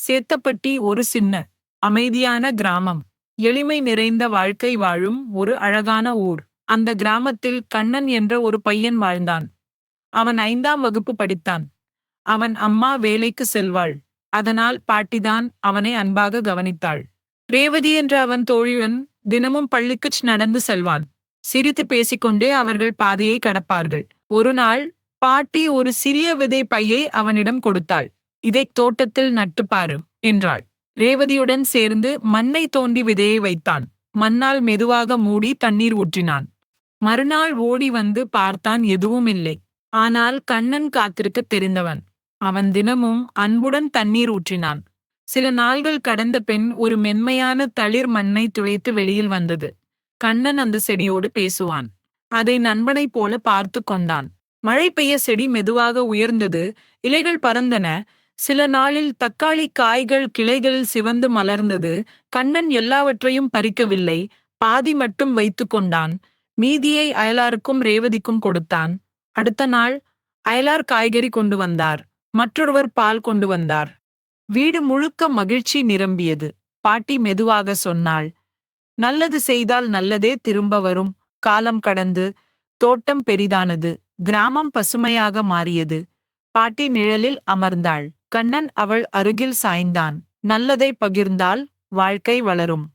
சேத்தப்பட்டி ஒரு சின்ன, அமைதியான கிராமம். எளிமை நிறைந்த வாழ்க்கை வாழும் ஒரு அழகான ஊர். அந்த கிராமத்தில் கண்ணன் என்ற ஒரு பையன் வாழ்ந்தான். அவன் 5ஆம் வகுப்பு படித்தான். அவன் அம்மா வேலைக்கு செல்வாள். அதனால் பாட்டிதான் அவனை அன்பாக கவனித்தாள். ரேவதி என்ற அவன் தோழியுடன் தினமும் பள்ளிக்குச் நடந்து செல்வான். சிரித்து பேசிக்கொண்டே அவர்கள் பாதையை கடப்பார்கள். ஒரு நாள் பாட்டி ஒரு சிறிய விதை பையை அவனிடம் கொடுத்தாள். இதைத் தோட்டத்தில் நட்டுப்பாரு என்றாள். ரேவதியுடன் சேர்ந்து மண்ணை தோண்டி விதையை வைத்தான். மண்ணால் மெதுவாக மூடி தண்ணீர் ஊற்றினான். மறுநாள் ஓடி வந்து பார்த்தான், எதுவும் இல்லை. ஆனால் கண்ணன் காத்திருக்க தெரிந்தவன். அவன் தினமும் அன்புடன் தண்ணீர் ஊற்றினான். சில நாள்கள் கடந்த பின் ஒரு மென்மையான தளிர் மண்ணை துளைத்து வெளியில் வந்தது. கண்ணன் அந்த செடியோடு பேசுவான். அதை நண்பனைப் போல பார்த்து கொண்டான். மழை பெய்ய செடி மெதுவாக உயர்ந்தது. இலைகள் பறந்தன. சில நாளில் தக்காளி காய்கள் கிளைகளில் சிவந்து மலர்ந்தது. கண்ணன் எல்லாவற்றையும் பறிக்கவில்லை, பாதி மட்டும் வைத்து கொண்டான். மீதியை அயலாருக்கும் ரேவதிக்கும் கொடுத்தான். அடுத்த நாள் அயலார் காய்கறி கொண்டு வந்தார். மற்றொருவர் பால் கொண்டு வந்தார். வீடு முழுக்க மகிழ்ச்சி நிரம்பியது. பாட்டி மெதுவாக சொன்னாள், நல்லது செய்தால் நல்லதே திரும்ப வரும். காலம் கடந்து தோட்டம் பெரிதானது. கிராமம் பசுமையாக மாறியது. பாட்டி நிழலில் அமர்ந்தாள். கண்ணன் அவள் அருகில் சாய்ந்தான். நல்லதை பகிர்ந்தால் வாழ்க்கை வளரும்.